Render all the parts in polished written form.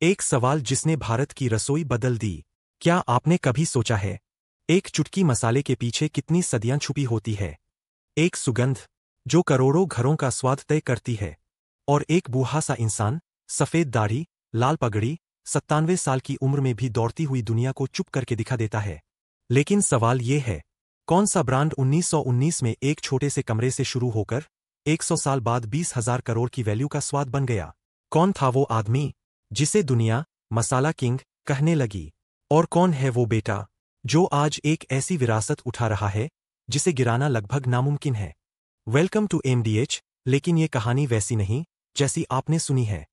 एक सवाल जिसने भारत की रसोई बदल दी। क्या आपने कभी सोचा है, एक चुटकी मसाले के पीछे कितनी सदियां छुपी होती है? एक सुगंध जो करोड़ों घरों का स्वाद तय करती है, और एक बूढ़ा सा इंसान, सफेद दाढ़ी, लाल पगड़ी, 97 साल की उम्र में भी दौड़ती हुई दुनिया को चुप करके दिखा देता है। लेकिन सवाल ये है, कौन सा ब्रांड 1919 में एक छोटे से कमरे से शुरू होकर 100 साल बाद 20,000 करोड़ की वैल्यू का स्वाद बन गया? कौन था वो आदमी जिसे दुनिया मसाला किंग कहने लगी? और कौन है वो बेटा जो आज एक ऐसी विरासत उठा रहा है जिसे गिराना लगभग नामुमकिन है? Welcome to MDH. लेकिन ये कहानी वैसी नहीं जैसी आपने सुनी है।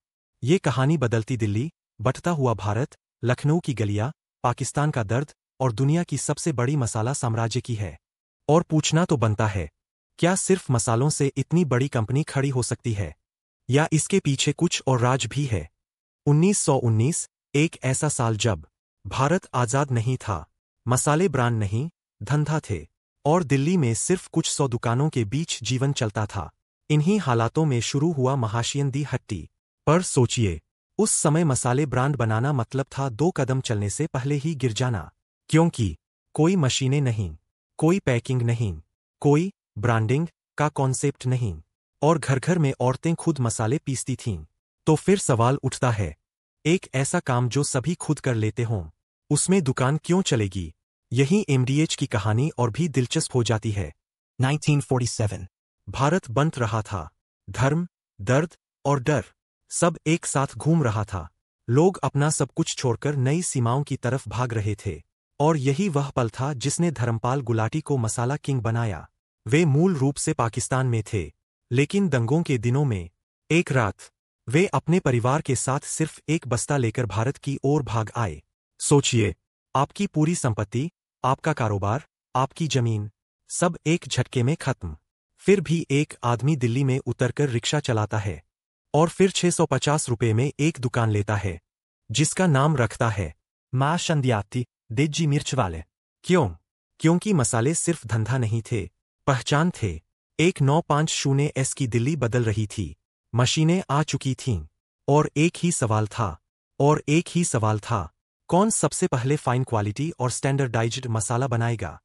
ये कहानी बदलती दिल्ली, बंटता हुआ भारत, लखनऊ की गलियां, पाकिस्तान का दर्द और दुनिया की सबसे बड़ी मसाला साम्राज्य की है। और पूछना तो बनता है, क्या सिर्फ मसालों से इतनी बड़ी कंपनी खड़ी हो सकती है, या इसके पीछे कुछ और राज भी है? 1919, एक ऐसा साल जब भारत आजाद नहीं था, मसाले ब्रांड नहीं, धंधा थे, और दिल्ली में सिर्फ कुछ 100 दुकानों के बीच जीवन चलता था। इन्हीं हालातों में शुरू हुआ महाशयन दी हट्टी। पर सोचिए, उस समय मसाले ब्रांड बनाना मतलब था 2 कदम चलने से पहले ही गिर जाना। क्योंकि कोई मशीनें नहीं, कोई पैकिंग नहीं, कोई ब्रांडिंग का कॉन्सेप्ट नहीं, और घर घर में औरतें खुद मसाले पीसती थीं। तो फिर सवाल उठता है, एक ऐसा काम जो सभी खुद कर लेते हों, उसमें दुकान क्यों चलेगी? यही एमडीएच की कहानी और भी दिलचस्प हो जाती है। 1947 भारत बंट रहा था। धर्म, दर्द और डर सब एक साथ घूम रहा था। लोग अपना सब कुछ छोड़कर नई सीमाओं की तरफ भाग रहे थे, और यही वह पल था जिसने धर्मपाल गुलाटी को मसाला किंग बनाया। वे मूल रूप से पाकिस्तान में थे, लेकिन दंगों के दिनों में एक रात वे अपने परिवार के साथ सिर्फ एक बस्ता लेकर भारत की ओर भाग आए। सोचिए, आपकी पूरी संपत्ति, आपका कारोबार, आपकी जमीन, सब एक झटके में खत्म। फिर भी एक आदमी दिल्ली में उतरकर रिक्शा चलाता है, और फिर 650 रुपए में एक दुकान लेता है, जिसका नाम रखता है मां शंदियाती देजी मिर्च वाले। क्यों? क्योंकि मसाले सिर्फ धंधा नहीं थे, पहचान थे। 1950s की दिल्ली बदल रही थी, मशीनें आ चुकी थीं, और एक ही सवाल था, कौन सबसे पहले फाइन क्वालिटी और स्टैंडर्डाइज्ड मसाला बनाएगा?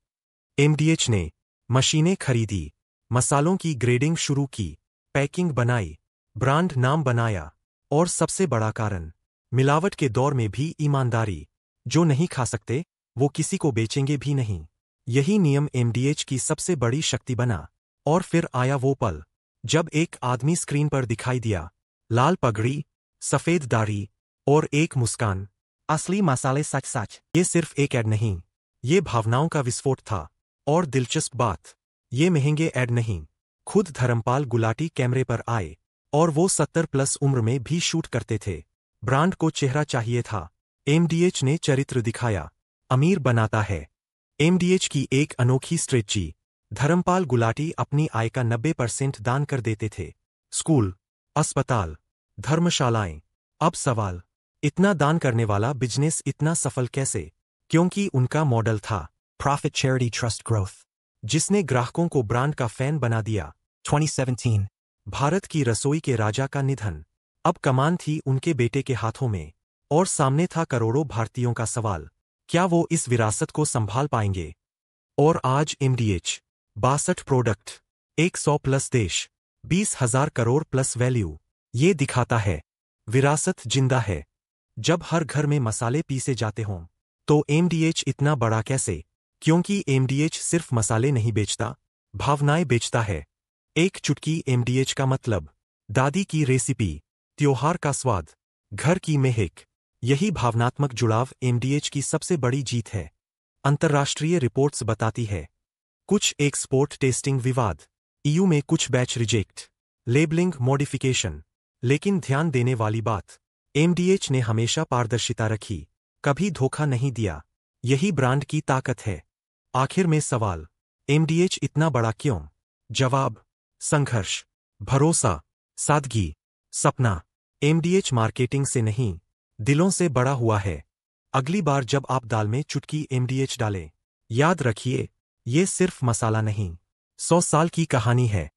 एमडीएच ने मशीनें खरीदी, मसालों की ग्रेडिंग शुरू की, पैकिंग बनाई, ब्रांड नाम बनाया, और सबसे बड़ा कारण, मिलावट के दौर में भी ईमानदारी। जो नहीं खा सकते, वो किसी को बेचेंगे भी नहीं। यही नियम एमडीएच की सबसे बड़ी शक्ति बना। और फिर आया वो पल, जब एक आदमी स्क्रीन पर दिखाई दिया, लाल पगड़ी, सफेद दाढ़ी, और एक मुस्कान। असली मसाले सच। ये सिर्फ एक ऐड नहीं, ये भावनाओं का विस्फोट था। और दिलचस्प बात, ये महंगे ऐड नहीं, खुद धर्मपाल गुलाटी कैमरे पर आए, और वो 70+ उम्र में भी शूट करते थे। ब्रांड को चेहरा चाहिए था, एमडीएच ने चरित्र दिखाया। अमीर बनाता है। एमडीएच की एक अनोखी स्ट्रेटजी, धर्मपाल गुलाटी अपनी आय का 90% दान कर देते थे। स्कूल, अस्पताल, धर्मशालाएं। अब सवाल, इतना दान करने वाला बिजनेस इतना सफल कैसे? क्योंकि उनका मॉडल था प्रॉफिट चैरिटी ट्रस्ट ग्रोथ, जिसने ग्राहकों को ब्रांड का फैन बना दिया। 2017 भारत की रसोई के राजा का निधन। अब कमान थी उनके बेटे के हाथों में, और सामने था करोड़ों भारतीयों का सवाल, क्या वो इस विरासत को संभाल पाएंगे? और आज एमडीएच 62 प्रोडक्ट, 100+ देश, 20,000 करोड़ प्लस वैल्यू। ये दिखाता है, विरासत जिंदा है। जब हर घर में मसाले पीसे जाते हों, तो एमडीएच इतना बड़ा कैसे? क्योंकि एमडीएच सिर्फ मसाले नहीं बेचता, भावनाएं बेचता है। एक चुटकी एमडीएच का मतलब, दादी की रेसिपी, त्योहार का स्वाद, घर की महक। यही भावनात्मक जुड़ाव एमडीएच की सबसे बड़ी जीत है। अंतर्राष्ट्रीय रिपोर्ट्स बताती है, कुछ एक्सपोर्ट टेस्टिंग विवाद, ईयू में कुछ बैच रिजेक्ट, लेबलिंग मॉडिफिकेशन। लेकिन ध्यान देने वाली बात, एमडीएच ने हमेशा पारदर्शिता रखी, कभी धोखा नहीं दिया। यही ब्रांड की ताकत है। आखिर में सवाल, एमडीएच इतना बड़ा क्यों? जवाब, संघर्ष, भरोसा, सादगी, सपना। एमडीएच मार्केटिंग से नहीं, दिलों से बड़ा हुआ है। अगली बार जब आप दाल में चुटकी एमडीएच डालें, याद रखिए, ये सिर्फ मसाला नहीं, 100 साल की कहानी है।